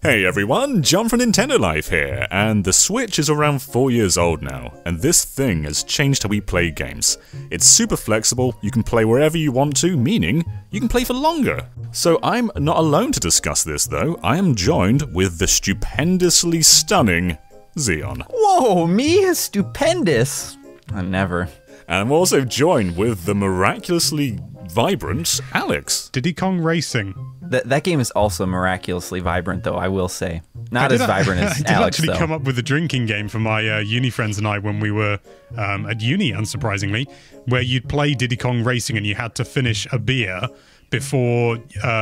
Hey everyone, John from Nintendo Life here, and the Switch is around 4 years old now, and this thing has changed how we play games. It's super flexible, you can play wherever you want to, meaning you can play for longer. So I'm not alone to discuss this though, I am joined with the stupendously stunning Xeon. Whoa, me? Stupendous. Never. And I'm also joined with the miraculously vibrant Alex. Diddy Kong Racing. That game is also miraculously vibrant, though, I will say. Not as vibrant as I did Alex, actually though. come up with a drinking game for my uni friends and I when we were at uni, unsurprisingly, where you'd play Diddy Kong Racing and you had to finish a beer before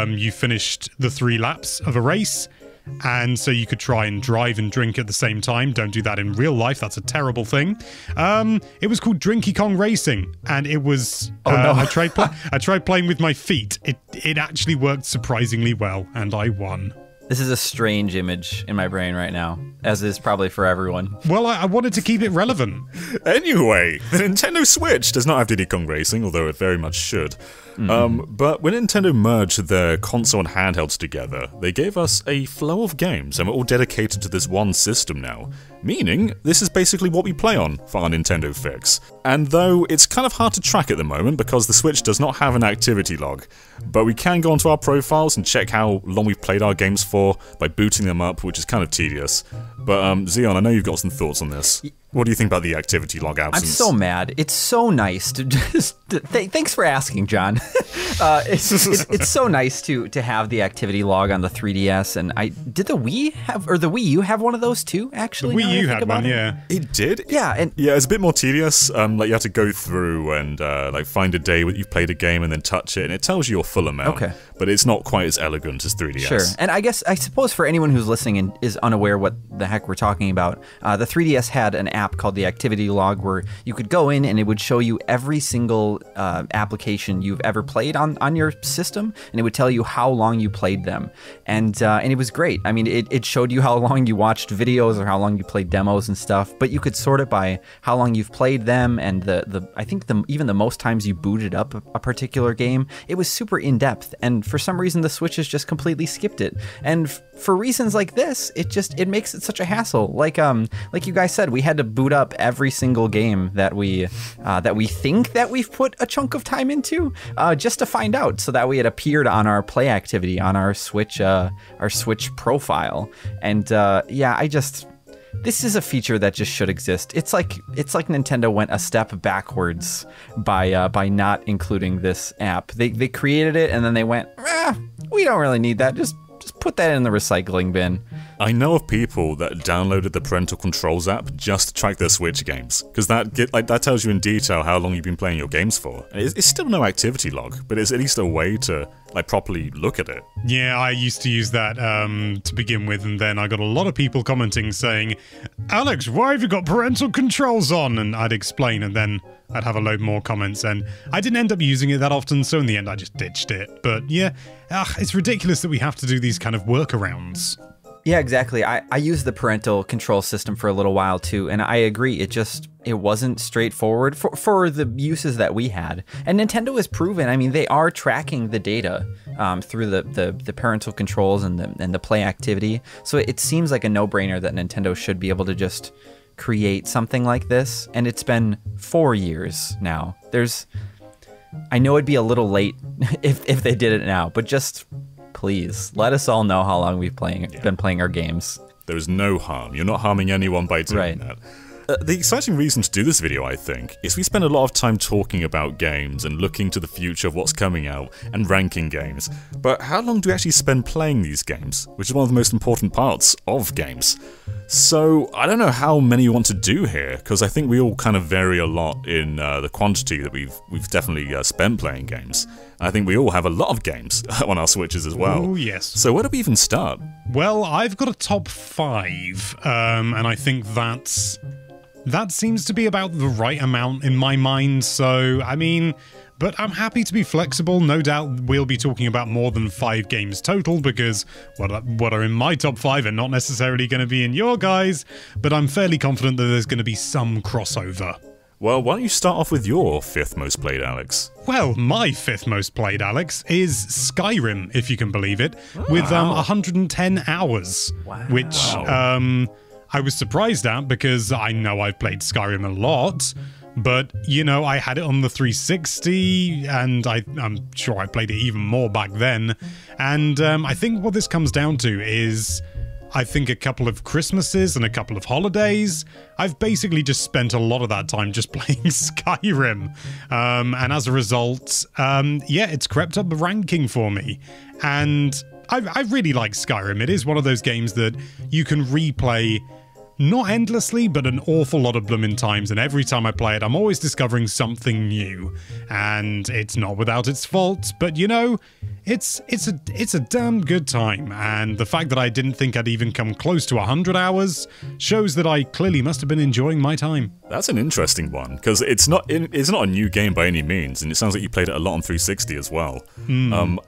you finished the 3 laps of a race. And so you could try and drive and drink at the same time. Don't do that in real life. That's a terrible thing. It was called Drinky Kong Racing, and it was. I tried playing with my feet. It actually worked surprisingly well, and I won. This is a strange image in my brain right now, as is probably for everyone. Well, I wanted to keep it relevant. Anyway, the Nintendo Switch does not have Diddy Kong Racing, although it very much should. But when Nintendo merged their console and handhelds together, they gave us a flow of games, and we're all dedicated to this one system now. Meaning, this is basically what we play on for our Nintendo Fix. And though it's kind of hard to track at the moment because the Switch does not have an activity log, but we can go onto our profiles and check how long we've played our games for by booting them up, which is kind of tedious. But Xeon, I know you've got some thoughts on this. What do you think about the activity log absence? I'm so mad. It's so nice to just... thanks for asking, John. It's so nice to have the activity log on the 3DS, and did the Wii have, or the Wii U have one of those too, actually? The Wii U had one, yeah. It did? Yeah. Yeah, it's a bit more tedious. Like, you have to go through and like find a day where you've played a game and then touch it, and it tells you your full amount. Okay. But it's not quite as elegant as 3DS. Sure. And I suppose for anyone who's listening and is unaware what the heck we're talking about, the 3DS had an app called the Activity Log where you could go in and it would show you every single application you've ever played on your system, and it would tell you how long you played them. And it was great. I mean, it showed you how long you watched videos or how long you played demos and stuff, but you could sort it by how long you've played them and I think even the most times you booted up a particular game. It was super in-depth, and for some reason the Switch has just completely skipped it. And for reasons like this, it makes it such a hassle. Like you guys said, we had to boot up every single game that we think that we've put a chunk of time into, just to find out, so that way it appeared on our play activity on our Switch profile. And yeah, this is a feature that just should exist. It's like Nintendo went a step backwards by not including this app. They created it and then they went, we don't really need that. Just put that in the recycling bin. I know of people that downloaded the Parental Controls app just to track their Switch games, because that tells you in detail how long you've been playing your games for. It's still no activity log, but it's at least a way to properly look at it. Yeah, I used to use that to begin with, and then I got a lot of people commenting saying, Alex, why have you got Parental Controls on? And I'd explain, and then I'd have a load more comments, and I didn't end up using it that often, so in the end I just ditched it. But yeah, it's ridiculous that we have to do these kind of workarounds. Yeah, exactly. I used the parental control system for a little while too, and I agree, it wasn't straightforward for the uses that we had. And Nintendo has proven, I mean, they are tracking the data through the parental controls and the play activity. So it seems like a no-brainer that Nintendo should be able to just create something like this. And it's been 4 years now. I know it'd be a little late if they did it now, but just please let us all know how long we've been playing our games. There is no harm. You're not harming anyone by doing that. The exciting reason to do this video, I think, is we spend a lot of time talking about games and looking to the future of what's coming out and ranking games. But how long do we actually spend playing these games? Which is one of the most important parts of games. So I don't know how many you want to do here, because I think we all kind of vary a lot in the quantity that we've definitely spent playing games. And I think we all have a lot of games on our Switches as well. Oh, yes. So where do we even start? Well, I've got a top 5, and I think that seems to be about the right amount in my mind, so, I mean, but I'm happy to be flexible. No doubt we'll be talking about more than 5 games total, because what are in my top 5 are not necessarily going to be in your guys, but I'm fairly confident that there's going to be some crossover. Well, why don't you start off with your 5th most played, Alex? Well, my 5th most played, Alex, is Skyrim, if you can believe it, with 110 hours, which I was surprised at because I know I've played Skyrim a lot, but, you know, I had it on the 360, and I'm sure I played it even more back then, and I think what this comes down to is, I think a couple of Christmases and a couple of holidays, I've basically just spent a lot of that time just playing Skyrim. And as a result, yeah, it's crept up the ranking for me. And I really like Skyrim. It is one of those games that you can replay not endlessly, but an awful lot of blooming times, and every time I play it, I'm always discovering something new. And it's not without its faults, but you know, it's a damn good time, and the fact that I didn't think I'd even come close to 100 hours shows that I clearly must have been enjoying my time. That's an interesting one, because it's not a new game by any means, and it sounds like you played it a lot on 360 as well.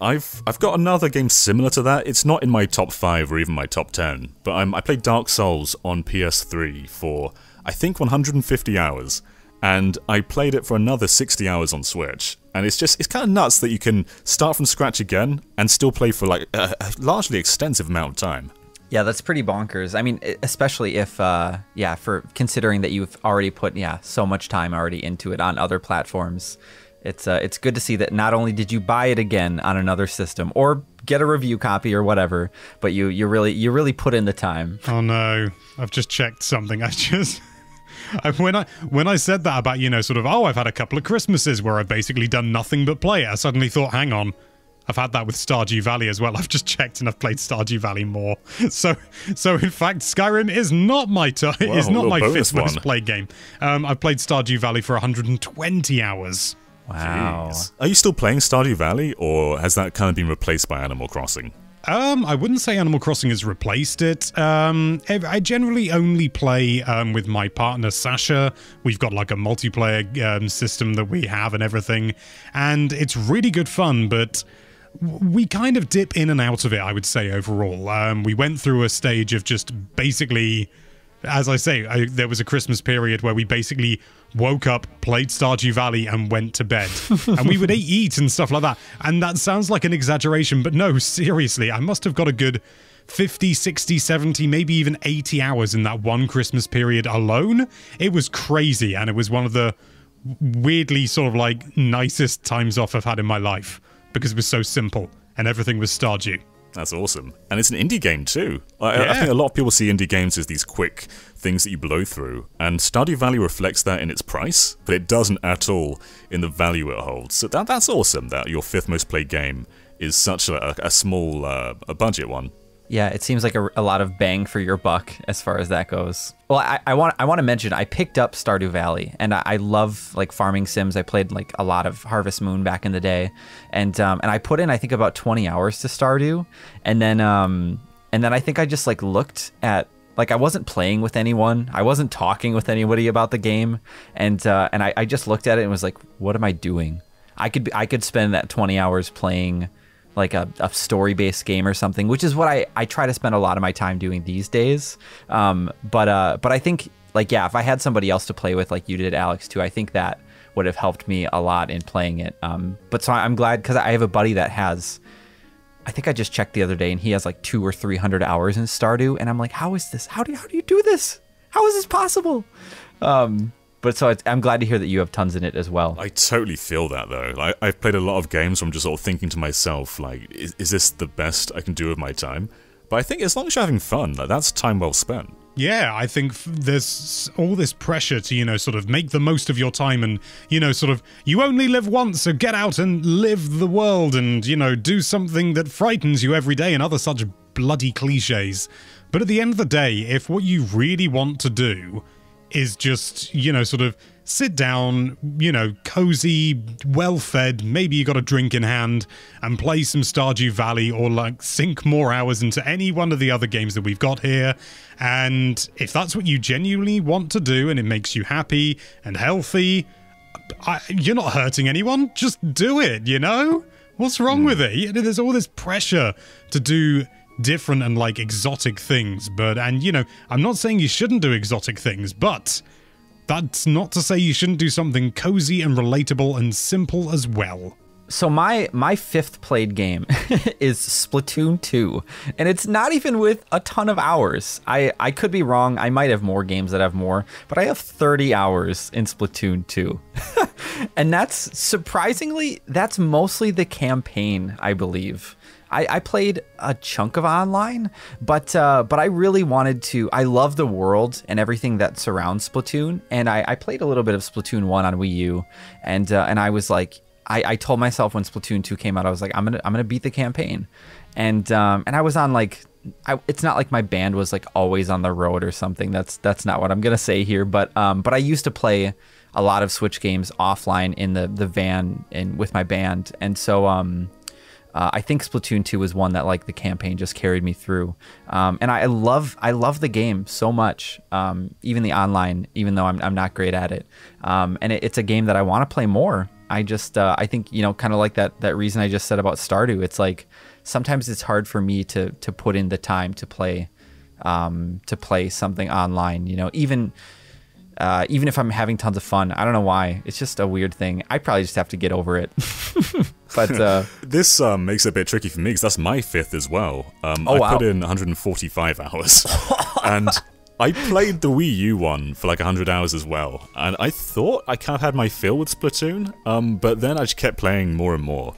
I've got another game similar to that. It's not in my top 5 or even my top 10, but I played Dark Souls on PS3 for, I think, 150 hours, and I played it for another 60 hours on Switch. And it's kind of nuts that you can start from scratch again and still play for like a largely extensive amount of time. Yeah, that's pretty bonkers. I mean, especially if, yeah, for considering that you've already put, so much time already into it on other platforms. It's good to see that not only did you buy it again on another system or get a review copy or whatever, but you really put in the time. Oh no, I've just checked something. When I said that about, you know, sort of, oh, I've had a couple of Christmases where I've basically done nothing but play it, I suddenly thought, hang on, I've had that with Stardew Valley as well. I've just checked and I've played Stardew Valley more. So in fact, Skyrim is not my is not my 5th most played game. I've played Stardew Valley for 120 hours. Wow. Jeez. Are you still playing Stardew Valley, or has that kind of been replaced by Animal Crossing? I wouldn't say Animal Crossing has replaced it. I generally only play with my partner Sasha. We've got like a multiplayer system that we have and everything, and it's really good fun, but we kind of dip in and out of it, I would say, overall. We went through a stage of just basically, as I say, there was a Christmas period where we basically woke up, played Stardew Valley, and went to bed. And we would eat and stuff like that. And that sounds like an exaggeration, but no, seriously, I must have got a good 50, 60, 70, maybe even 80 hours in that one Christmas period alone. It was crazy, and it was one of the weirdly sort of like nicest times off I've had in my life, because it was so simple, and everything was Stardew. That's awesome. And it's an indie game too. I think a lot of people see indie games as these quick things that you blow through, and Stardew Valley reflects that in its price, but it doesn't at all in the value it holds. So that's awesome that your 5th most played game is such a small a budget one. Yeah, it seems like a lot of bang for your buck as far as that goes. Well, I want to mention I picked up Stardew Valley, and I love like farming sims. I played like a lot of Harvest Moon back in the day, and I put in I think about 20 hours to Stardew, and then I think I just like looked at, like, I wasn't playing with anyone, I wasn't talking with anybody about the game, and I just looked at it and was like, what am I doing? I could spend that 20 hours playing like a story-based game or something, which is what I try to spend a lot of my time doing these days. But I think, like, yeah, if I had somebody else to play with, like you did, Alex, too, I think that would have helped me a lot in playing it. But so I'm glad, because I have a buddy that has, I think I just checked the other day, and he has like 200 or 300 hours in Stardew, and I'm like, how is this? How do you do this? How is this possible? But so I'm glad to hear that you have tons in it as well. I totally feel that, though. I've played a lot of games where I'm just sort of thinking to myself, like, is this the best I can do with my time? But I think as long as you're having fun, like, that's time well spent. Yeah, I think there's all this pressure to, you know, sort of make the most of your time and, you know, sort of, you only live once, so get out and live the world and, you know, do something that frightens you every day and other such bloody cliches. But at the end of the day, if what you really want to do is just, you know, sort of sit down, you know, cozy, well-fed, maybe you got a drink in hand, and play some Stardew Valley, or like sink more hours into any one of the other games that we've got here. And if that's what you genuinely want to do and it makes you happy and healthy, you're not hurting anyone. Just do it, you know? What's wrong with it? There's all this pressure to do different and like exotic things, and you know, I'm not saying you shouldn't do exotic things, but that's not to say you shouldn't do something cozy and relatable and simple as well. So my fifth played game is Splatoon 2, and it's not even with a ton of hours. I could be wrong. I might have more games that have more, but I have 30 hours in Splatoon 2. And that's surprisingly, that's mostly the campaign, I believe. I played a chunk of online, but I really wanted to. I love the world and everything that surrounds Splatoon, and I played a little bit of Splatoon 1 on Wii U, and I was like, I told myself when Splatoon 2 came out, I was like, I'm gonna beat the campaign, and I was on like, it's not like my band was like always on the road or something. That's not what I'm gonna say here, but I used to play a lot of Switch games offline in the van and with my band, and so I think Splatoon 2 was one that like the campaign just carried me through, and I love the game so much, even the online, even though I'm not great at it, and it's a game that I want to play more. I just I think, you know, kind of like that reason I just said about Stardew. It's like sometimes it's hard for me to put in the time to play something online. You know, even if I'm having tons of fun. I don't know why. It's just a weird thing. I probably just have to get over it. But this makes it a bit tricky for me because that's my fifth as well. I put in 145 hours, and I played the Wii U one for like 100 hours as well, and I thought I kind of had my fill with Splatoon, but then I just kept playing more and more.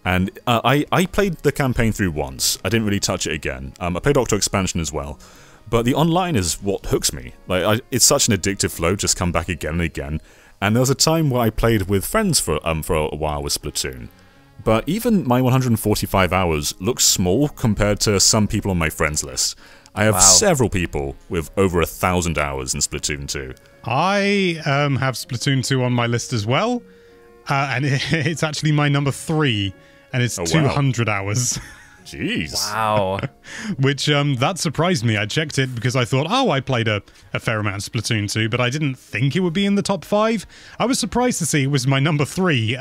And I played the campaign through once. I didn't really touch it again. I played Octo Expansion as well. But the online is what hooks me. Like it's such an addictive flow, just come back again and again. And there was a time where I played with friends for a while with Splatoon. But even my 145 hours looks small compared to some people on my friends list. I have several people with over 1,000 hours in Splatoon 2. I have Splatoon 2 on my list as well, and it's actually my number 3, and it's 200 hours. Jeez. Wow. Which, that surprised me. I checked it because I thought, I played a fair amount of Splatoon 2, but I didn't think it would be in the top 5. I was surprised to see it was my number 3.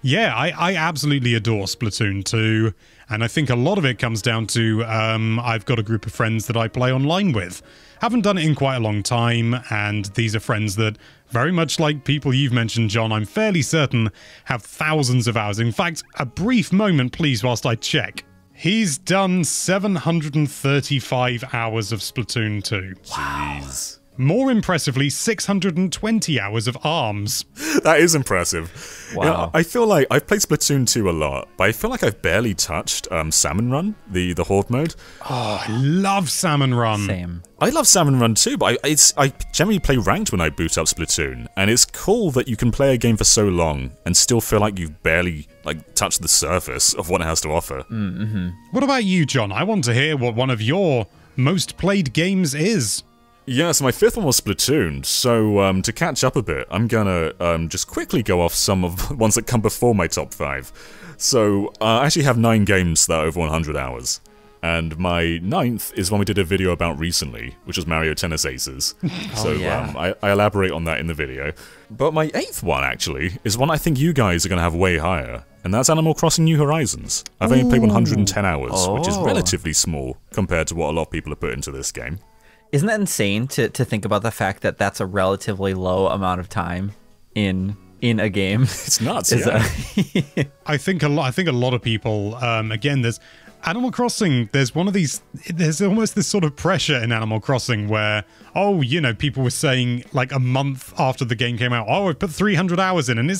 Yeah, I absolutely adore Splatoon 2, and I think a lot of it comes down to I've got a group of friends that I play online with. Haven't done it in quite a long time, and these are friends that, very much like people you've mentioned, John, I'm fairly certain have thousands of hours. In fact, a brief moment, please, whilst I check. He's done 735 hours of Splatoon 2. Jeez. More impressively, 620 hours of ARMS. That is impressive. Wow. You know, I feel like I've played Splatoon 2 a lot, but I feel like I've barely touched Salmon Run, the Horde mode. Oh, I love Salmon Run. Same. I love Salmon Run too, but I generally play ranked when I boot up Splatoon, and it's cool that you can play a game for so long and still feel like you've barely touched the surface of what it has to offer. Mm-hmm. What about you, John? I want to hear what one of your most played games is. Yeah, so my fifth one was Splatoon, so to catch up a bit, I'm gonna just quickly go off some of the ones that come before my top 5. So, I actually have 9 games that are over 100 hours, and my 9th is one we did a video about recently, which was Mario Tennis Aces. So, yeah. I elaborate on that in the video. But my 8th one, actually, is one I think you guys are gonna have way higher, and that's Animal Crossing New Horizons. I've only played 110 hours, which is relatively small compared to what a lot of people have put into this game. Isn't that insane to think about the fact that that's a relatively low amount of time in a game? It's nuts, yeah. I think a lot of people, again, there's Animal Crossing, there's almost this sort of pressure in Animal Crossing where, people were saying like a month after the game came out, I put 300 hours in, and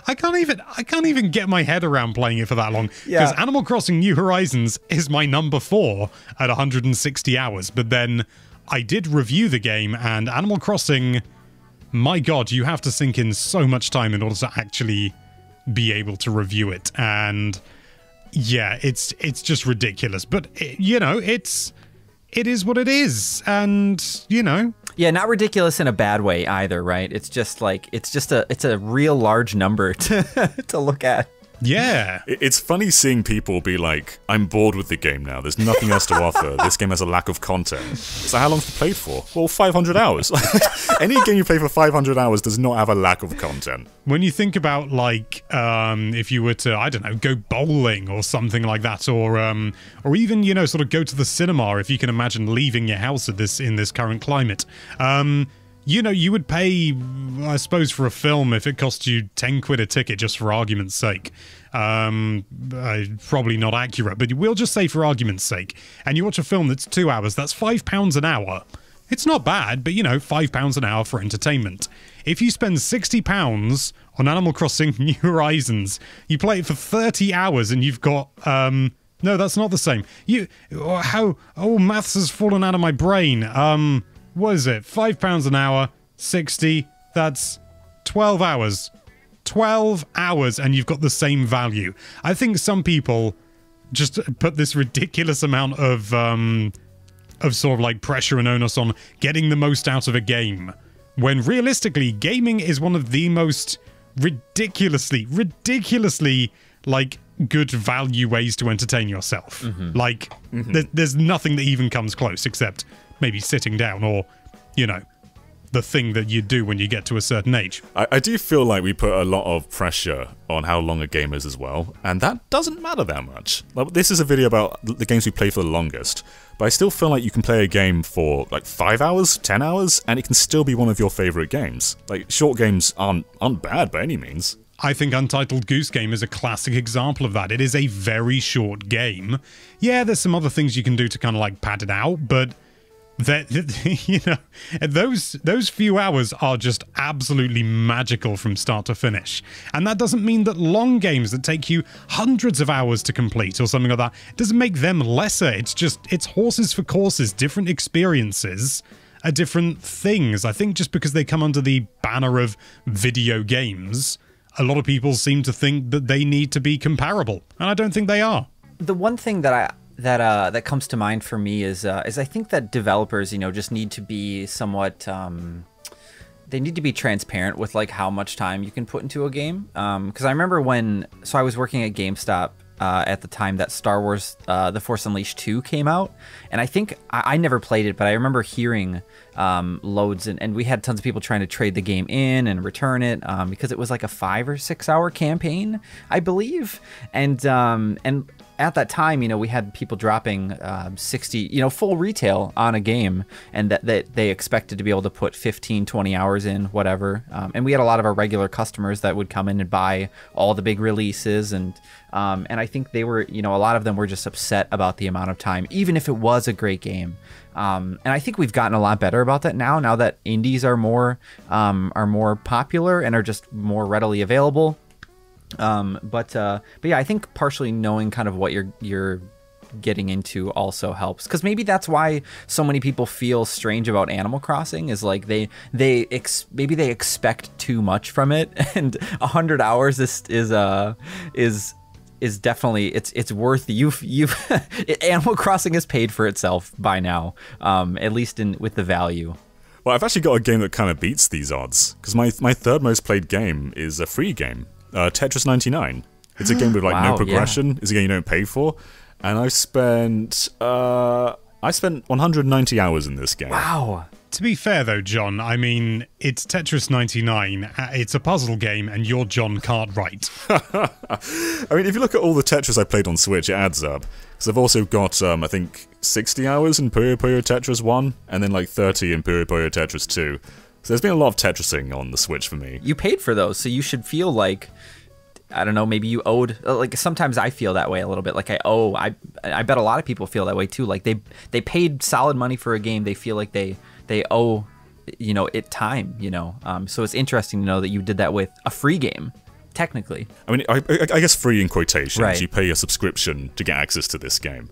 I can't even get my head around playing it for that long. Because Animal Crossing New Horizons is my number 4 at 160 hours, but then I did review the game, and Animal Crossing, my god, you have to sink in so much time in order to actually be able to review it, and yeah, it's just ridiculous. But it is what it is, and Yeah, not ridiculous in a bad way either, right? It's just like it's a real large number to look at. Yeah. It's funny seeing people be like, I'm bored with the game now, there's nothing else to offer, this game has a lack of content. So how long's it played for? Well, 500 hours. Any game you play for 500 hours does not have a lack of content. When you think about, like, if you were to, I don't know, go bowling or something like that, or even, sort of go to the cinema, if you can imagine leaving your house in this current climate, you know, you would pay, I suppose, for a film if it cost you 10 quid a ticket, just for argument's sake. Probably not accurate, but we'll just say for argument's sake. And you watch a film that's 2 hours, that's £5 an hour. It's not bad, but, you know, £5 an hour for entertainment. If you spend £60 on Animal Crossing New Horizons, you play it for 30 hours and you've got, no, that's not the same. Maths has fallen out of my brain. What is it? £5 an hour, 60, that's 12 hours. 12 hours and you've got the same value. I think some people just put this ridiculous amount of sort of like pressure and onus on getting the most out of a game, when realistically, gaming is one of the most ridiculously like good value ways to entertain yourself. There's nothing that even comes close except maybe sitting down or, you know, the thing that you do when you get to a certain age. I do feel like we put a lot of pressure on how long a game is as well, and that doesn't matter that much. Like, this is a video about the games we play for the longest, but I still feel like you can play a game for like 5 hours, 10 hours, and it can still be one of your favorite games. Like, short games aren't bad by any means. I think Untitled Goose Game is a classic example of that. It is a very short game. Yeah, there's some other things you can do to kind of like pad it out, but that, you know, those few hours are just absolutely magical from start to finish. And that doesn't mean that long games that take you hundreds of hours to complete or something like that doesn't make them lesser. It's horses for courses, different experiences are different things. I think just because they come under the banner of video games, a lot of people seem to think that they need to be comparable, and I don't think they are. The one thing that that comes to mind for me is I think that developers, you know, just need to be somewhat they need to be transparent with like how much time you can put into a game. Because I remember so I was working at GameStop at the time that Star Wars The Force Unleashed 2 came out, and I think I never played it, but I remember hearing loads, and we had tons of people trying to trade the game in and return it because it was like a 5 or 6 hour campaign, I believe, and at that time, you know, we had people dropping 60, you know, full retail on a game, and that they expected to be able to put 15, 20 hours in, whatever. And we had a lot of our regular customers that would come in and buy all the big releases, and I think they were, you know, a lot of them were just upset about the amount of time, even if it was a great game. And I think we've gotten a lot better about that now that indies are more popular and are just more readily available. But yeah, I think partially knowing kind of what you're getting into also helps, because maybe that's why so many people feel strange about Animal Crossing, is like maybe they expect too much from it, and 100 hours is definitely it's worth Animal Crossing has paid for itself by now, at least with the value. Well, I've actually got a game that kind of beats these odds, because my third most played game is a free game. Tetris 99. It's a game with like no progression. Yeah. It's a game you don't pay for, and I spent 190 hours in this game. Wow. To be fair though, John, I mean, it's Tetris 99. It's a puzzle game, and you're John Cartwright. I mean, if you look at all the Tetris I played on Switch, it adds up. Because I've also got, I think, 60 hours in Puyo Puyo Tetris 1, and then like 30 in Puyo Puyo Tetris 2. So there's been a lot of Tetrising on the Switch for me. You paid for those, so you should feel like, I don't know, maybe you owed, like sometimes I feel that way a little bit, like I bet a lot of people feel that way too, like they paid solid money for a game, they feel like they owe, you know, it time, you know, so it's interesting to know that you did that with a free game, technically. I mean, I guess free in quotations, right. You pay a subscription to get access to this game.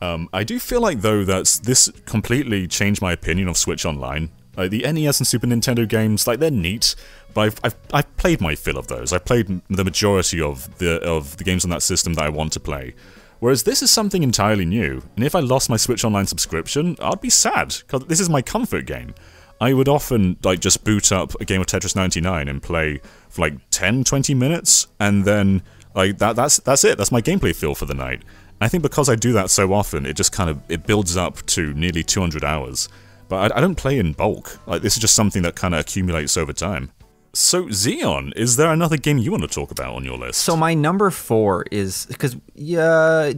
I do feel like, though, that this completely changed my opinion of Switch Online. Like, the NES and Super Nintendo games, like, they're neat, but I've played my fill of those. I've played the majority of the games on that system that I want to play. Whereas this is something entirely new, and if I lost my Switch Online subscription, I'd be sad, because this is my comfort game. I would often, like, just boot up a game of Tetris 99 and play for, like, 10, 20 minutes, and then, like, that's it. That's my gameplay feel for the night. And I think because I do that so often, it just kind of, it builds up to nearly 200 hours. But I don't play in bulk. Like, this is just something that kind of accumulates over time. So, Xeon, is there another game you want to talk about on your list? So my number 4 is, because, yeah,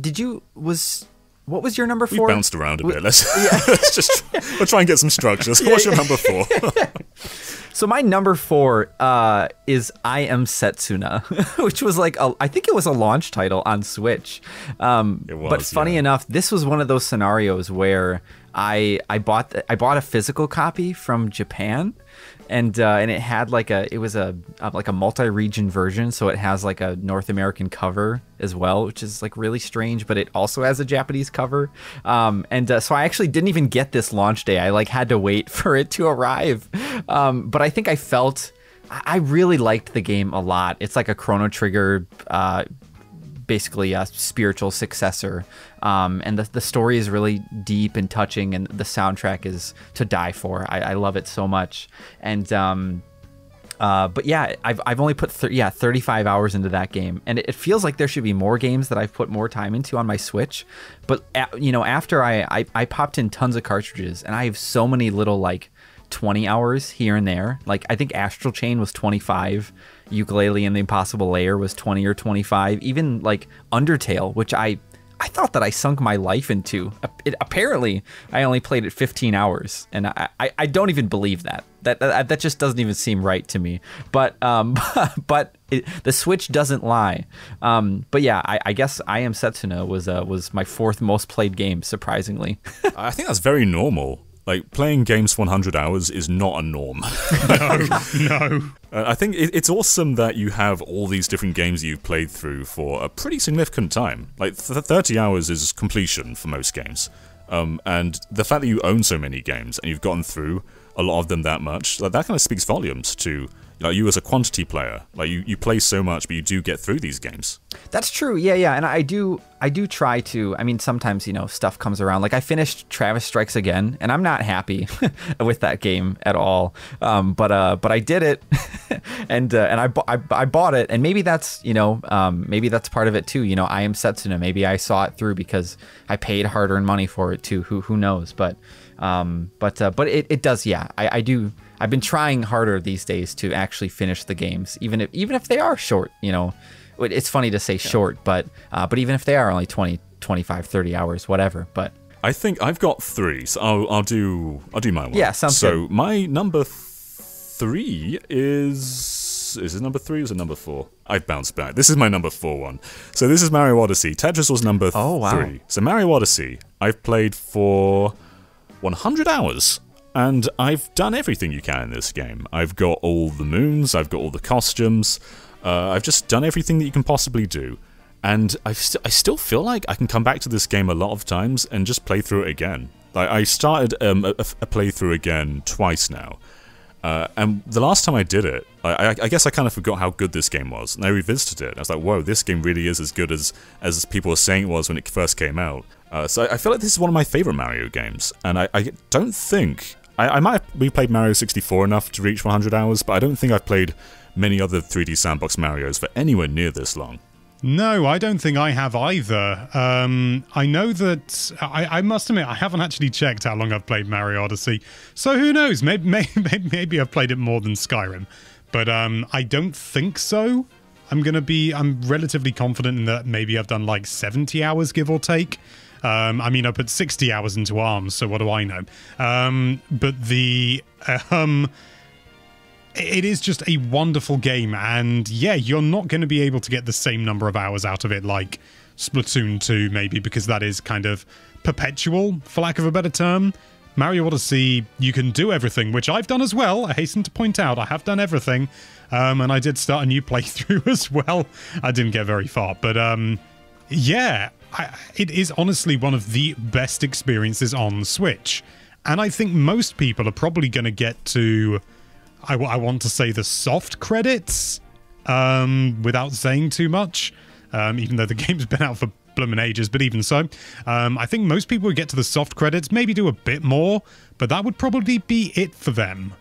what was your number We 4? bounced around a bit. Let's just we'll try and get some structure. So what's your number 4? So my number 4 is I Am Setsuna, which was like I think it was a launch title on Switch. But funny enough, this was one of those scenarios where I bought a physical copy from Japan, and it had it was a multi-region version, so it has like a North American cover as well, which is like really strange, but it also has a Japanese cover. So I actually didn't even get this launch day. I like had to wait for it to arrive. But I think I really liked the game a lot. It's like a Chrono Trigger, basically a spiritual successor, and the story is really deep and touching, and the soundtrack is to die for. I love it so much. And but yeah, I've only put 35 hours into that game, and it feels like there should be more games that I've put more time into on my Switch. But after I popped in tons of cartridges, and I have so many little like 20 hours here and there. Like I think Astral Chain was 25, Yooka-Laylee and the Impossible Lair was 20 or 25, even like Undertale, which I thought that I sunk my life into. Apparently I only played it 15 hours, and I don't even believe that. That just doesn't even seem right to me. But the Switch doesn't lie. But yeah, I guess I Am Setsuna was my 4th most played game, surprisingly. I think that's very normal. Like, playing games for 100 hours is not a norm. No. I think it's awesome that you have all these different games you've played through for a pretty significant time. Like, 30 hours is completion for most games. And the fact that you own so many games and you've gotten through a lot of them that much, like, that kind of speaks volumes to you as a quantity player. Like, you play so much, but you do get through these games. That's true. Yeah. And I do try to. I mean, sometimes, stuff comes around. Like, I finished Travis Strikes Again, and I'm not happy with that game at all. But I did it, and I bought it, and maybe that's maybe that's part of it too. I Am Setsuna. Maybe I saw it through because I paid hard-earned money for it too. Who knows? But it does. Yeah, I do. I've been trying harder these days to actually finish the games, even if they are short. It's funny to say short, but even if they are only 20, 25, 30 hours, whatever. But I think I've got 3, so I'll do my one. Yeah, sounds good. So my number 3 is it number 3 or is it number 4? I've bounced back. This is my number 4 one. So this is Mario Odyssey. Tetris was number 3. Oh, wow. So Mario Odyssey, I've played for 100 hours. And I've done everything you can in this game. I've got all the moons, I've got all the costumes, I've just done everything that you can possibly do. And I still feel like I can come back to this game a lot of times and just play through it again. Like, I started a playthrough again twice now. And the last time I did it, I guess I kind of forgot how good this game was. And I revisited it. I was like, whoa, this game really is as good as people were saying it was when it first came out. So I feel like this is one of my favorite Mario games. And I don't think... I might have replayed Mario 64 enough to reach 100 hours, but I don't think I've played many other 3D sandbox Marios for anywhere near this long. No, I don't think I have either. I know that... I must admit, I haven't actually checked how long I've played Mario Odyssey, so who knows? Maybe I've played it more than Skyrim. But I don't think so. I'm relatively confident in that maybe I've done like 70 hours, give or take. I mean, I put 60 hours into ARMS, so what do I know? But it is just a wonderful game, and yeah, you're not going to be able to get the same number of hours out of it like Splatoon 2, maybe, because that is kind of perpetual, for lack of a better term. Mario Odyssey, you can do everything, which I've done as well. I hasten to point out, I have done everything, and I did start a new playthrough as well. I didn't get very far, but yeah... it is honestly one of the best experiences on Switch. And I think most people are probably going to get to, I want to say, the soft credits, without saying too much, even though the game's been out for blooming ages, but even so. I think most people would get to the soft credits, maybe do a bit more, but that would probably be it for them.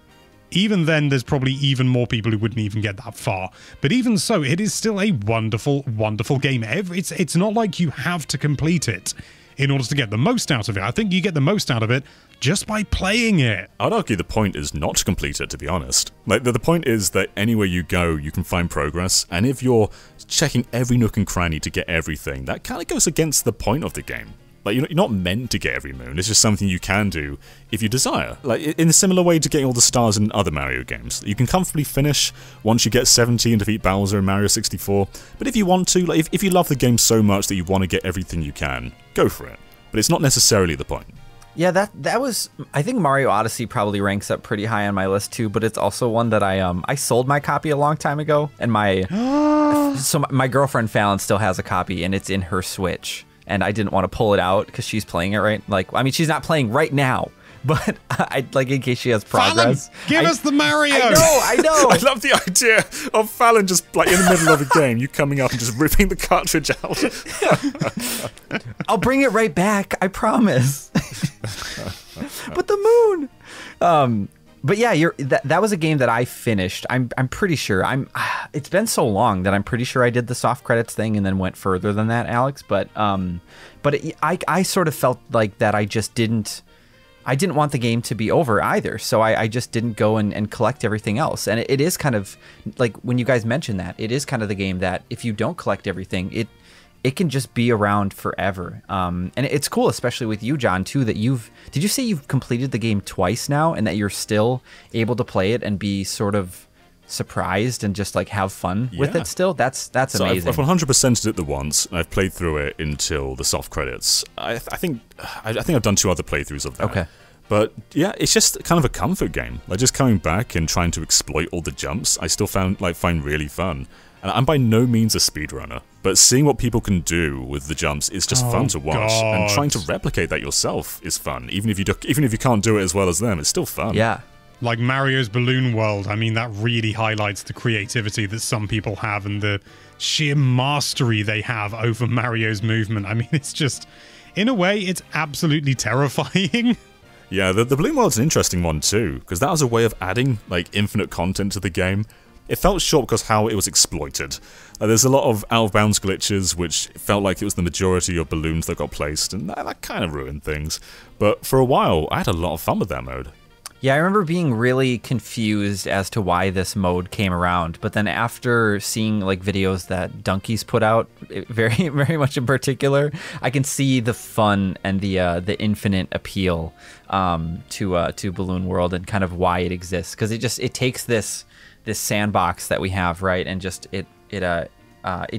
Even then, there's probably even more people who wouldn't even get that far. But even so, it is still a wonderful, wonderful game. It's not like you have to complete it in order to get the most out of it. I think you get the most out of it just by playing it. I'd argue the point is not to complete it, to be honest. Like, the point is that anywhere you go, you can find progress, and if you're checking every nook and cranny to get everything, that kind of goes against the point of the game. Like, you're not meant to get every moon. It's just something you can do if you desire. Like, in a similar way to getting all the stars in other Mario games. You can comfortably finish once you get 70 and defeat Bowser in Mario 64. But if you want to, like, if you love the game so much that you want to get everything you can, go for it. But it's not necessarily the point. Yeah, that was. I think Mario Odyssey probably ranks up pretty high on my list too. But it's also one that I sold my copy a long time ago, and my girlfriend Fallon still has a copy, and it's in her Switch, and I didn't want to pull it out because she's playing it right. Like, I mean, she's not playing right now, but I like in case she has progress. Fallon, give us the Mario. I know. I love the idea of Fallon just like in the middle of a game, you coming up and just ripping the cartridge out. I'll bring it right back. I promise. But the moon. But yeah, that was a game that I finished. I'm pretty sure. It's been so long that I'm pretty sure I did the soft credits thing and then went further than that, Alex. But I sort of felt like that I just didn't. I didn't want the game to be over either, so I just didn't go and collect everything else. And it is kind of like when you guys mentioned that, it is kind of the game that if you don't collect everything, it can just be around forever. And it's cool, especially with you, John, too, that did you say you've completed the game twice now and that you're still able to play it and be sort of surprised and just like have fun with it still? That's so amazing. I've 100%ed it the once, and I've played through it until the soft credits. I think I've done 2 other playthroughs of that. Okay. But yeah, it's just kind of a comfort game. Like just coming back and trying to exploit all the jumps, I still find really fun. And I'm by no means a speedrunner, but seeing what people can do with the jumps is just fun to watch. God. And trying to replicate that yourself is fun. Even if you can't do it as well as them, it's still fun. Yeah. Like Mario's Balloon World, I mean, that really highlights the creativity that some people have and the sheer mastery they have over Mario's movement. I mean, it's just, in a way, it's absolutely terrifying. Yeah, the Balloon World's an interesting one too, because that was a way of adding like infinite content to the game. It felt short because how it was exploited. There's a lot of out-of-bounds glitches, which felt like it was the majority of balloons that got placed, and that kind of ruined things. But for a while, I had a lot of fun with that mode. Yeah, I remember being really confused as to why this mode came around, but then after seeing like videos that Donkeys put out, very very much in particular, I can see the fun and the infinite appeal to Balloon World and kind of why it exists, because it takes this sandbox that we have, right, and just it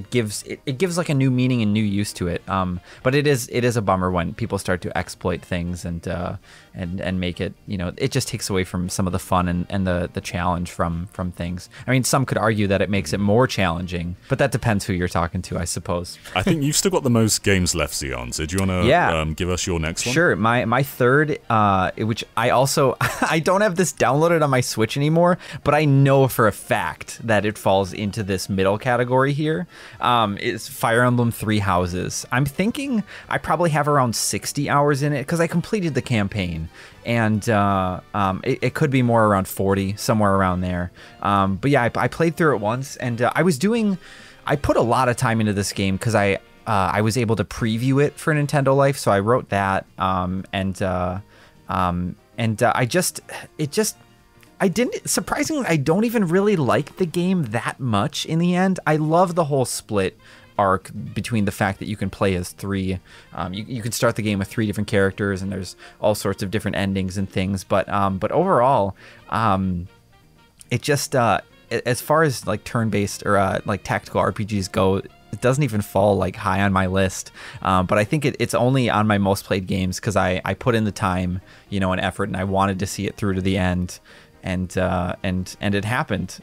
gives like a new meaning and new use to it. But it is a bummer when people start to exploit things and make it, it just takes away from some of the fun and the challenge from things. I mean, some could argue that it makes it more challenging, but that depends who you're talking to, I suppose. I think you've still got the most games left, Xeon, so do you want to give us your next one? Sure. My third, which I also, I don't have this downloaded on my Switch anymore, but I know for a fact that it falls into this middle category here, is Fire Emblem Three Houses. I'm thinking I probably have around 60 hours in it because I completed the campaign, and it could be more around 40, somewhere around there. But yeah, I played through it once, and I put a lot of time into this game because I was able to preview it for Nintendo Life, so I wrote that, surprisingly, I don't even really like the game that much in the end. I love the whole split arc between the fact that you can play as 3. You can start the game with 3 different characters, and there's all sorts of different endings and things. But overall, it just as far as like turn-based or like tactical RPGs go, it doesn't even fall like high on my list. But I think it's only on my most played games because I put in the time, and effort, and I wanted to see it through to the end. And it happened.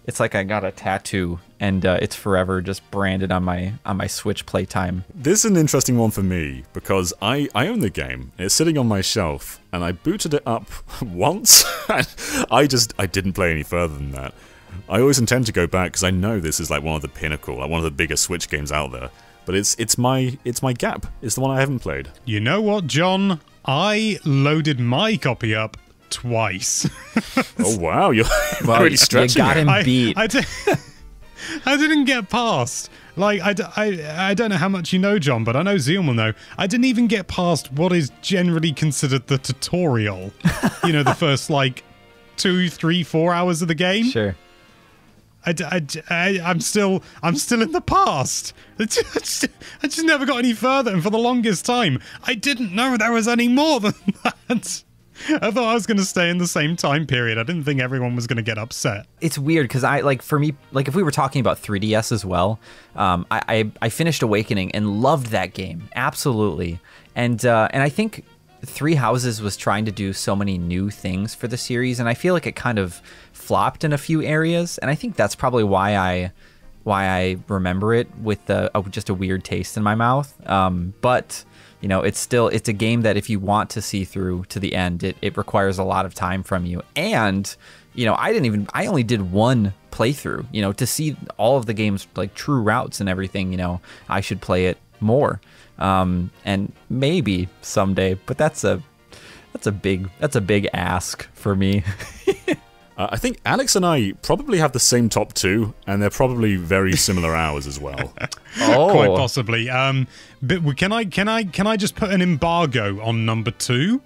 It's like I got a tattoo, and it's forever just branded on my Switch playtime. This is an interesting one for me because I own the game. It's sitting on my shelf, and I booted it up once. I didn't play any further than that. I always intend to go back because I know this is like one of the pinnacle, like one of the biggest Switch games out there. But it's my gap. It's the one I haven't played. You know what, John? I loaded my copy up twice. Oh wow, you're really stretching. You got him beat. I didn't get past. Like I don't know how much you know, John, but I know Zeon will know. I didn't even get past what is generally considered the tutorial. The first like 2, 3, 4 hours of the game. Sure. I'm still in the past. I just never got any further, and for the longest time, I didn't know there was any more than that. I thought I was going to stay in the same time period. I didn't think everyone was going to get upset. It's weird because for me, if we were talking about 3DS as well, I finished Awakening and loved that game absolutely, and I think Three Houses was trying to do so many new things for the series, and I feel like it kind of flopped in a few areas, and I think that's probably why I remember it with just a weird taste in my mouth. But it's a game that if you want to see through to the end, it requires a lot of time from you. And I only did one playthrough. To see all of the game's like true routes and everything, I should play it more. And maybe someday, but that's a big ask for me. I think Alex and I probably have the same top two, and they're probably very similar hours as well. Oh, quite possibly. But can I just put an embargo on number 2?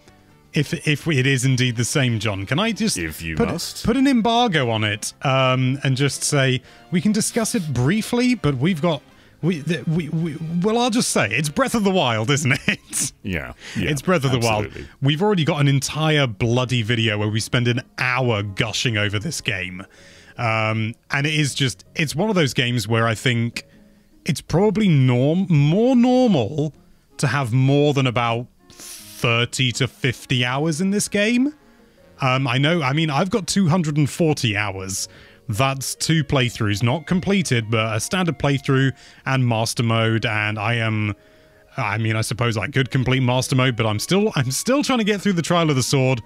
If it is indeed the same, John, can I just put an embargo on it, and just say we can discuss it briefly, but well, I'll just say it's Breath of the Wild, isn't it? Yeah, it's Breath of the absolutely. Wild. We've already got an entire bloody video where we spend an hour gushing over this game, and it's one of those games where I think it's probably more normal to have more than about 30 to 50 hours in this game. I've got 240 hours. That's 2 playthroughs, not completed, but a standard playthrough and master mode. And I suppose I could complete master mode, but I'm still trying to get through the Trial of the Sword,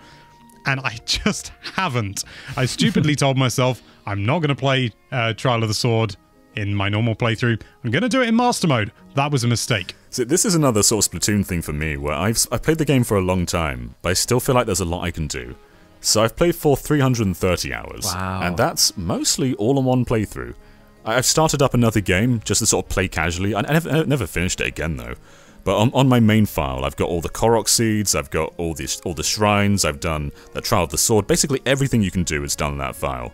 and I just haven't. I stupidly told myself I'm not going to play Trial of the Sword in my normal playthrough. I'm going to do it in master mode. That was a mistake. So this is another sort of Splatoon thing for me, where I've played the game for a long time, but I still feel like there's a lot I can do. So I've played for 330 hours, wow. And that's mostly all in one playthrough. I've started up another game just to sort of play casually. I never finished it again though. But on my main file, I've got all the Korok seeds, I've got all the shrines, I've done the Trial of the Sword. Basically everything you can do is done in that file.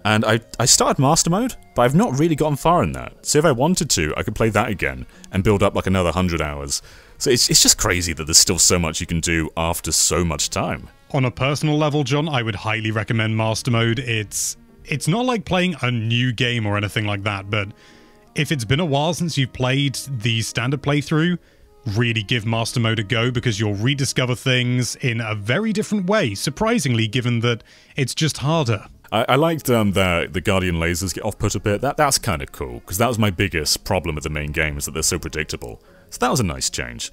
And I started Master Mode, but I've not really gotten far in that. So if I wanted to, I could play that again and build up like another 100 hours. So it's just crazy that there's still so much you can do after so much time. On a personal level, John, I would highly recommend Master Mode. It's not like playing a new game or anything like that, but if it's been a while since you've played the standard playthrough, really give Master Mode a go, because you'll rediscover things in a very different way, surprisingly, given that it's just harder. I liked the Guardian lasers get off-put a bit. That's kind of cool, because that was my biggest problem with the main game, is that they're so predictable. So that was a nice change.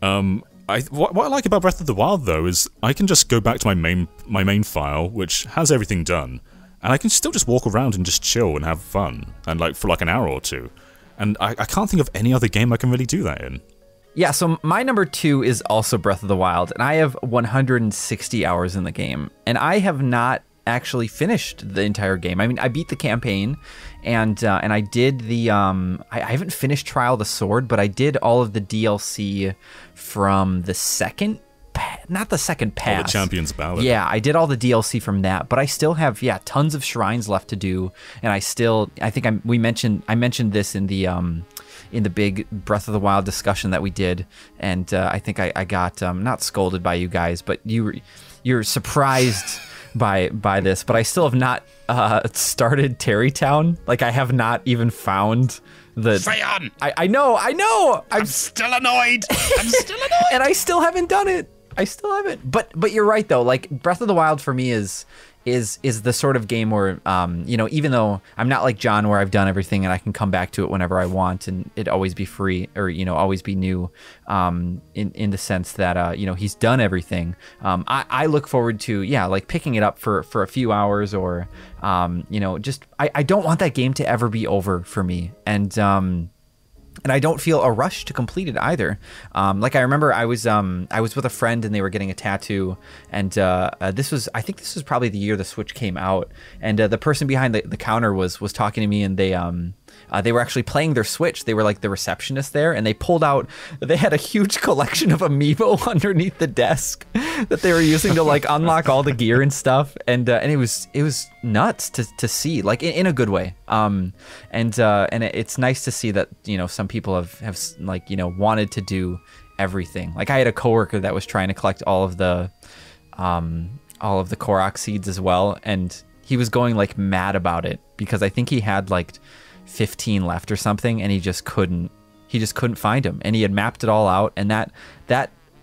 What I like about Breath of the Wild, though, is I can just go back to my main file, which has everything done, and I can still just walk around and just chill and have fun, and for like an hour or two. And I can't think of any other game I can really do that in. Yeah, so my number 2 is also Breath of the Wild, and I have 160 hours in the game, and I have not actually finished the entire game. I mean, I beat the campaign, and I did the I haven't finished Trial of the Sword, but I did all of the DLC from the second, not the second pass. Oh, the Champion's Ballad. Yeah, I did all the DLC from that, but I still have tons of shrines left to do, and I think I mentioned this in the big Breath of the Wild discussion that we did, and I think I got not scolded by you guys, but you're surprised by this, but I still have not started Terrytown. Like, I have not even found the Freyon! I know I'm still annoyed. And I still haven't done it. I still haven't. But you're right though. Like, Breath of the Wild for me is the sort of game where even though I'm not like John, where I've done everything and I can come back to it whenever I want and it always be free, or always be new, in the sense that he's done everything. I look forward to like picking it up for a few hours, or just I don't want that game to ever be over for me, and I don't feel a rush to complete it either. Like, I remember I was with a friend and they were getting a tattoo, and I think this was probably the year the Switch came out, and the person behind the counter was talking to me, and they were actually playing their Switch. They were like the receptionist there, and they had a huge collection of amiibo underneath the desk that they were using to like unlock all the gear and stuff. And it was nuts to see, like in a good way. And it's nice to see that, you know, some people have like, you know, wanted to do everything. Like I had a coworker that was trying to collect all of the Korok seeds as well, and he was going like mad about it because I think he had like 15 left or something, and he just couldn't find them, and he had mapped it all out. And that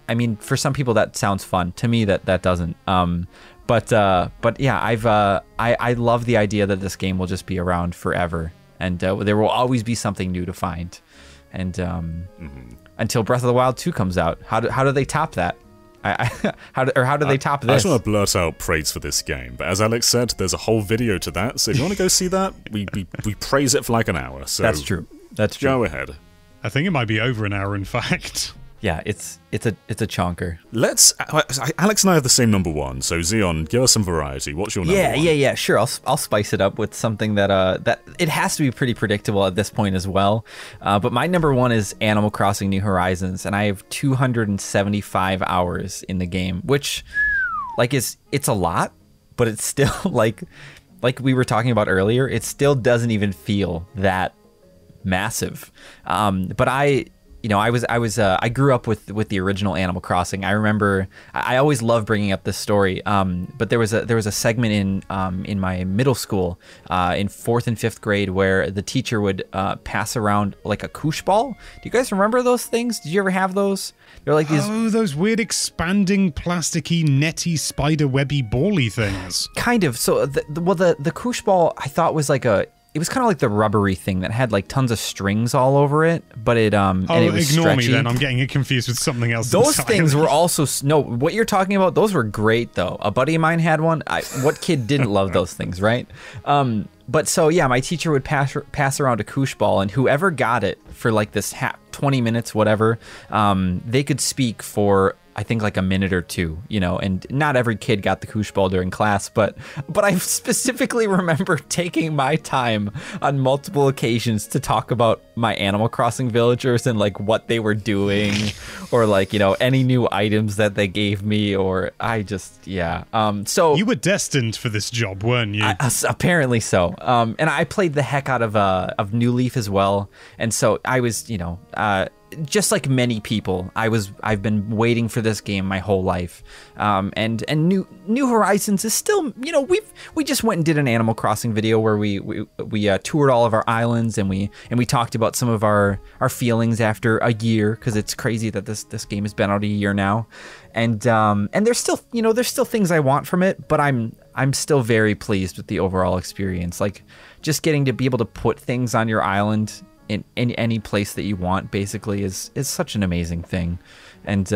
I mean, for some people that sounds fun. To me, that doesn't. But yeah, I love the idea that this game will just be around forever, and there will always be something new to find. And until Breath of the Wild 2 comes out, how do they top that? How do they top this? I just want to blurt out praise for this game, but as Alex said, there's a whole video to that. So if you want to go see that, we praise it for like an hour. So that's true. Go ahead. I think it might be over an hour, in fact. Yeah, it's a chonker. Alex and I have the same number one, so Xeon, give us some variety. What's your number one? Yeah, sure. I'll spice it up with something that it has to be pretty predictable at this point as well. But my number one is Animal Crossing: New Horizons, and I have 275 hours in the game, which like it's a lot, but it's still like we were talking about earlier, it still doesn't even feel that massive. But I grew up with the original Animal Crossing. I remember I always love bringing up this story. But there was a segment in my middle school in 4th and 5th grade where the teacher would pass around like a koosh ball. Do you guys remember those things? Did you ever have those? They're like these. Oh, those weird expanding, plasticky, netty, spider webby, bally things. Kind of. So the koosh ball I thought was like it was kind of like the rubbery thing that had like tons of strings all over it, but it and it was ignore stretchy. me then. I'm getting it confused with something else. Those things were also what you're talking about. Those were great though. A buddy of mine had one. What kid didn't love those things, right? But so yeah, my teacher would pass around a koosh ball, and whoever got it for like this 20 minutes, whatever, they could speak for I think like a minute or two, you know, and not every kid got the koosh ball during class, but I specifically remember taking my time on multiple occasions to talk about my Animal Crossing villagers and like what they were doing, or like, you know, any new items that they gave me, or so you were destined for this job, weren't you? Apparently so. And I played the heck out of New Leaf as well, and so I was, you know, just like many people, I've been waiting for this game my whole life. And New Horizons is still, you know, we just went and did an Animal Crossing video where we toured all of our islands, and we talked about some of our feelings after a year, because it's crazy that this game has been out a year now. And there's still, you know, there's still things I want from it, but I'm still very pleased with the overall experience. Like just getting to be able to put things on your island in any place that you want basically is such an amazing thing. And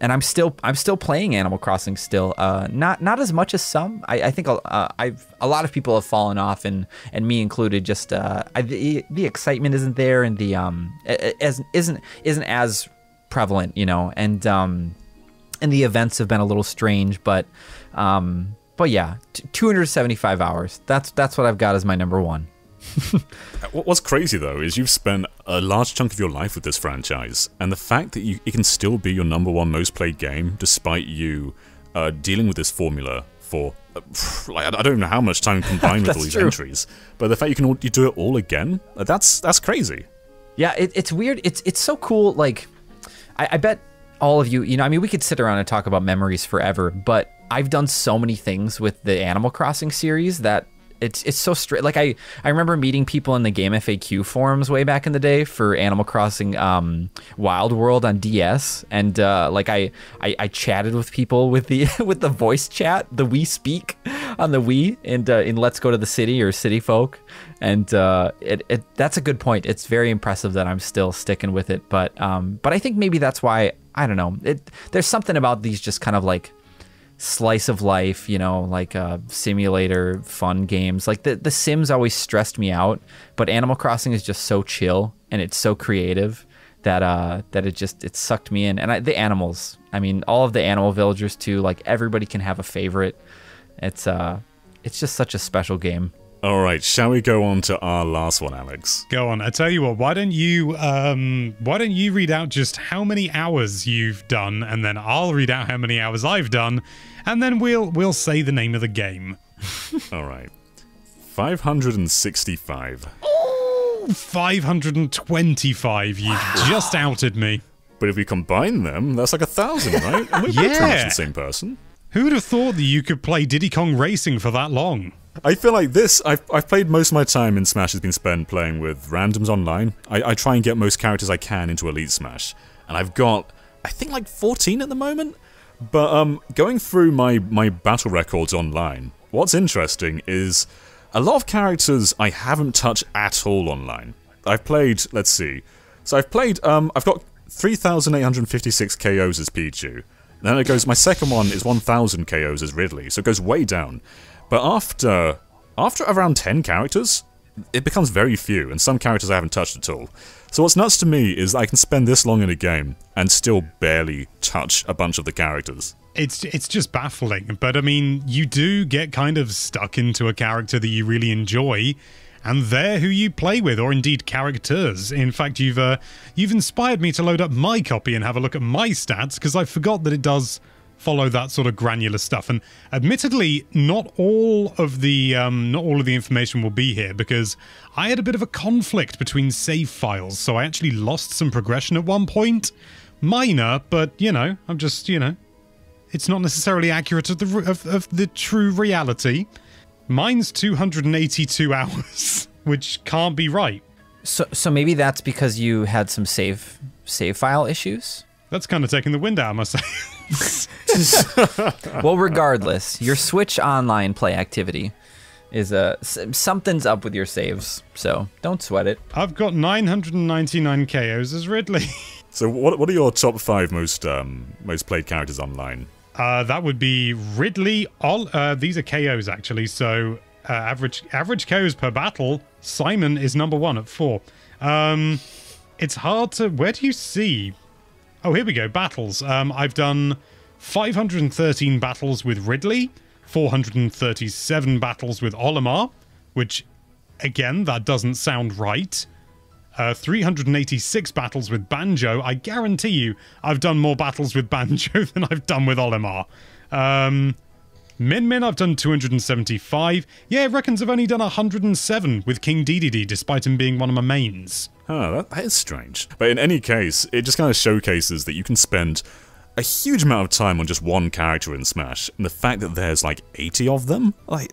I'm still playing Animal Crossing still, not as much as some. I think a lot of people have fallen off, and me included. Just the excitement isn't there, and the isn't as prevalent, you know, and the events have been a little strange, but yeah, 275 hours. That's what I've got as my number one. What's crazy though is you've spent a large chunk of your life with this franchise, and the fact that it can still be your number one most played game despite you dealing with this formula for like, I don't even know how much time combined with all these entries, but the fact you do it all again, that's crazy. Yeah, it's weird. It's so cool. Like I bet all of you, you know, I mean, we could sit around and talk about memories forever, but I've done so many things with the Animal Crossing series that it's so straight. Like I remember meeting people in the Game FAQ forums way back in the day for Animal Crossing Wild World on DS, and like I chatted with people with the with the voice chat, the Wii Speak on the Wii, and in Let's Go to the City or City Folk, and that's a good point. It's very impressive that I'm still sticking with it, but I think maybe that's why, I don't know. There's something about these just kind of like slice of life, you know, like simulator fun games. Like the Sims always stressed me out, but Animal Crossing is just so chill and it's so creative that it sucked me in. And the animals, I mean, all of the animal villagers too. Like everybody can have a favorite. It's just such a special game. All right, shall we go on to our last one, Alex? Go on. I tell you what. Why don't you read out just how many hours you've done, and then I'll read out how many hours I've done, and then we'll say the name of the game. All right, 565. 525. You've just outed me. But if we combine them, that's like 1,000, right? And we're pretty much the same person. Who would have thought that you could play Diddy Kong Racing for that long? I feel like this, I've played most of my time in Smash has been spent playing with randoms online. I try and get most characters I can into Elite Smash. And I've got, I think, like 14 at the moment. But going through my battle records online, what's interesting is a lot of characters I haven't touched at all online. I've played, let's see. So I've played, I've got 3,856 KOs as Pichu. Then it goes, my second one is 1,000 KOs as Ridley, so it goes way down. But after around 10 characters, it becomes very few, and some characters I haven't touched at all. So what's nuts to me is I can spend this long in a game and still barely touch a bunch of the characters. It's just baffling, but I mean, you do get kind of stuck into a character that you really enjoy, and they're who you play with, or indeed characters. In fact, you've inspired me to load up my copy and have a look at my stats, because I forgot that it does follow that sort of granular stuff. And admittedly, not all of the information will be here, because I had a bit of a conflict between save files, so I actually lost some progression at one point. Minor, but I'm just it's not necessarily accurate of the true reality. Mine's 282 hours, which can't be right. So maybe that's because you had some save file issues? That's kind of taking the wind out of my sails. Well, regardless, your Switch online play activity is something's up with your saves, so don't sweat it. I've got 999 KOs as Ridley. So what are your top 5 most played characters online? That would be Ridley. These are KOs actually, so average KOs per battle. Simon is number 1 at 4. It's hard to. Where do you see? Oh, here we go. Battles. I've done 513 battles with Ridley, 437 battles with Olimar, which, again, that doesn't sound right. 386 battles with Banjo. I guarantee you I've done more battles with Banjo than I've done with Olimar. Min, I've done 275. Yeah, it reckons I've only done 107 with King Dedede, despite him being one of my mains. Huh, that is strange. But in any case, it just kind of showcases that you can spend a huge amount of time on just one character in Smash, and the fact that there's like 80 of them, like,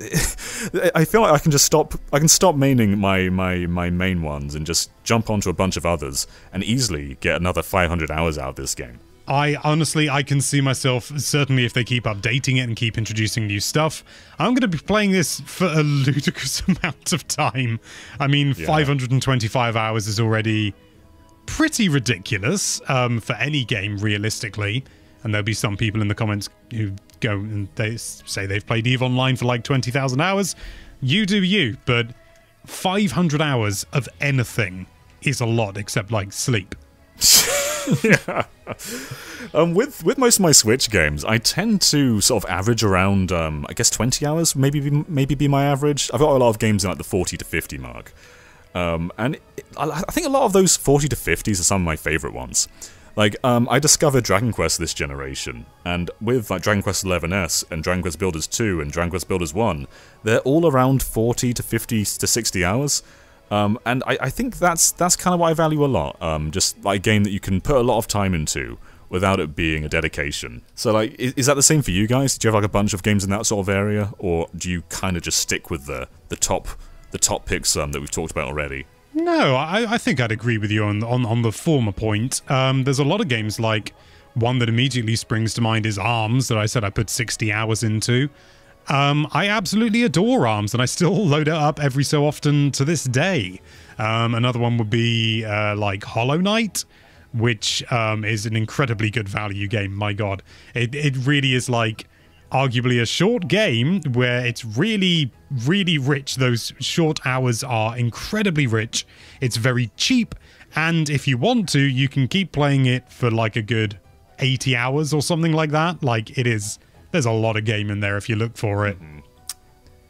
I feel like I can stop maining my main ones and just jump onto a bunch of others and easily get another 500 hours out of this game. I can see myself, certainly if they keep updating it and keep introducing new stuff, I'm going to be playing this for a ludicrous amount of time. I mean, yeah. 525 hours is already pretty ridiculous for any game, realistically. And there'll be some people in the comments who go and they say they've played EVE Online for like 20,000 hours. You do you, but 500 hours of anything is a lot, except like sleep. Yeah. With most of my Switch games, I tend to sort of average around, I guess 20 hours, maybe be my average. I've got a lot of games in like the 40 to 50 mark. I think a lot of those 40 to 50s are some of my favourite ones. Like, I discovered Dragon Quest this generation, and with like Dragon Quest XI's and Dragon Quest Builders 2 and Dragon Quest Builders 1, they're all around 40 to 50 to 60 hours. And I think that's kind of what I value a lot. Just like a game that you can put a lot of time into without it being a dedication. So like, is that the same for you guys? Do you have like a bunch of games in that sort of area, or do you kind of just stick with the top picks that we've talked about already? No, I think I'd agree with you on the former point. There's a lot of games, like one that immediately springs to mind is ARMS, that I said I put 60 hours into. I absolutely adore ARMS, and I still load it up every so often to this day. Another one would be like Hollow Knight, which is an incredibly good value game. My god, it really is like arguably a short game where it's really, really rich. Those short hours are incredibly rich. It's very cheap, and if you want to, you can keep playing it for like a good 80 hours or something like that. Like, it is, there's a lot of game in there if you look for it.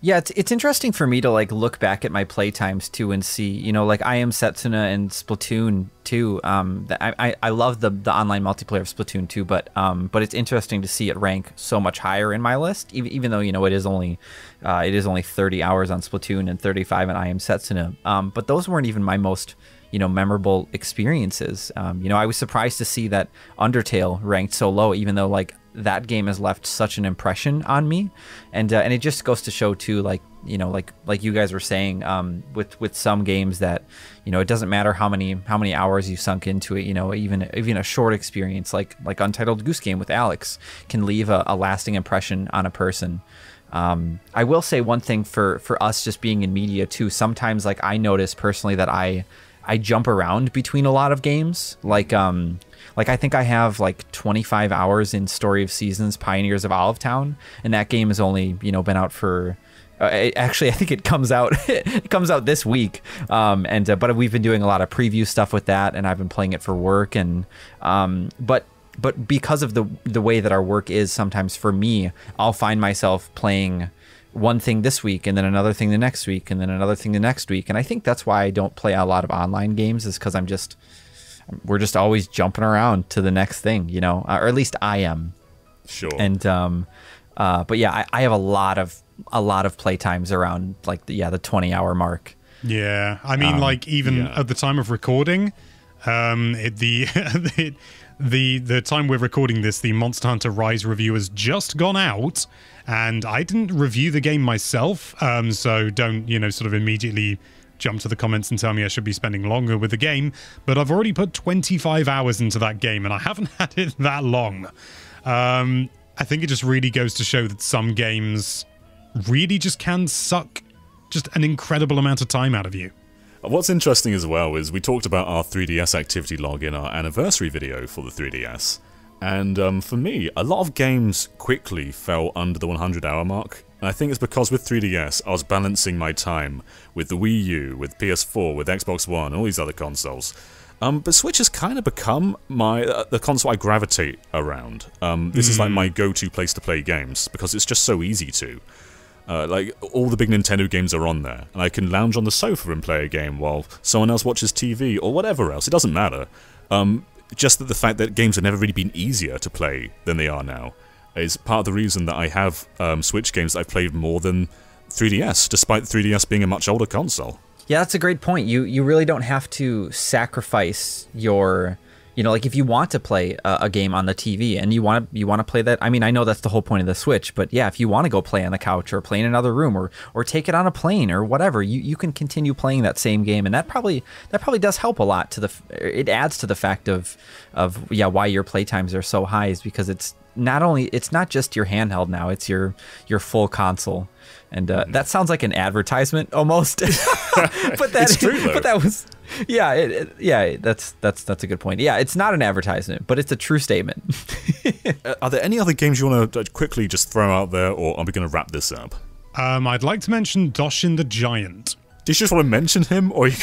Yeah, it's interesting for me to like look back at my play times too and see, you know, like I Am Setsuna and Splatoon 2. I love the online multiplayer of Splatoon 2, but it's interesting to see it rank so much higher in my list, even though, you know, it is only 30 hours on Splatoon and 35 on I Am Setsuna. But those weren't even my most, you know, memorable experiences. You know, I was surprised to see that Undertale ranked so low, even though like that game has left such an impression on me, and it just goes to show too, like, you know, like you guys were saying, with some games that, you know, it doesn't matter how many hours you sunk into it. You know, even a short experience like Untitled Goose Game with Alex can leave a lasting impression on a person. I will say one thing for us just being in media too. Sometimes like I notice personally that I jump around between a lot of games. Like I think I have like 25 hours in Story of Seasons, Pioneers of Olive Town, and that game has only, you know, been out for. Actually, I think it comes out this week. But we've been doing a lot of preview stuff with that, and I've been playing it for work. And but because of the way that our work is, sometimes for me, I'll find myself playing one thing this week and then another thing the next week and then another thing the next week. And I think that's why I don't play a lot of online games, is because we're just always jumping around to the next thing, you know, or at least I am. Sure. And but yeah, I have a lot of play times around like the 20-hour mark. Yeah, I mean, like even at the time of recording, the time we're recording this, the Monster Hunter Rise review has just gone out, and I didn't review the game myself, so don't, you know, sort of immediately jump to the comments and tell me I should be spending longer with the game, but I've already put 25 hours into that game, and I haven't had it that long. I think it just really goes to show that some games really just can suck just an incredible amount of time out of you. What's interesting as well is we talked about our 3DS activity log in our anniversary video for the 3DS, and for me, a lot of games quickly fell under the 100-hour mark. And I think it's because with 3DS, I was balancing my time with the Wii U, with PS4, with Xbox One, and all these other consoles. But Switch has kind of become the console I gravitate around. This is like my go-to place to play games, because it's just so easy to. Like, all the big Nintendo games are on there, and I can lounge on the sofa and play a game while someone else watches TV, or whatever else, it doesn't matter. Just that the fact that games have never really been easier to play than they are now is part of the reason that I have Switch games that I've played more than 3DS, despite the 3DS being a much older console. Yeah, that's a great point. You really don't have to sacrifice your, you know, like if you want to play a game on the TV and you want to play that. I mean, I know that's the whole point of the Switch, but yeah, if you want to go play on the couch or play in another room or take it on a plane or whatever, you can continue playing that same game, and that probably does help a lot to it adds to the fact of why your play times are so high, is because it's not just your handheld now, it's your full console. And that sounds like an advertisement almost. But it's true, though. But that was, that's a good point. Yeah, it's not an advertisement, but it's a true statement. Are there any other games you want to quickly just throw out there, or are we going to wrap this up? I'd like to mention Doshin the Giant. Do you just want to mention him, or are you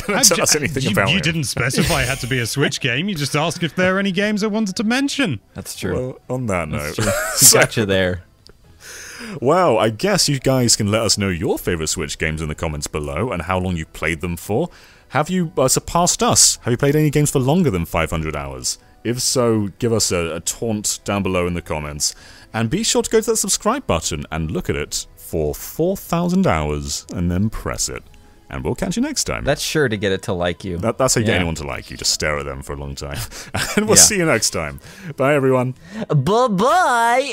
going to tell us anything about him? You didn't specify it had to be a Switch game. You just asked if there are any games I wanted to mention. That's true. Well, on that note. Gotcha there. Well, I guess you guys can let us know your favourite Switch games in the comments below and how long you played them for. Have you surpassed us? Have you played any games for longer than 500 hours? If so, give us a taunt down below in the comments. And be sure to go to that subscribe button and look at it for 4,000 hours and then press it. And we'll catch you next time. That's sure to get it to like you. That's how you get anyone to like you. Just stare at them for a long time. And we'll see you next time. Bye, everyone. Bye-bye.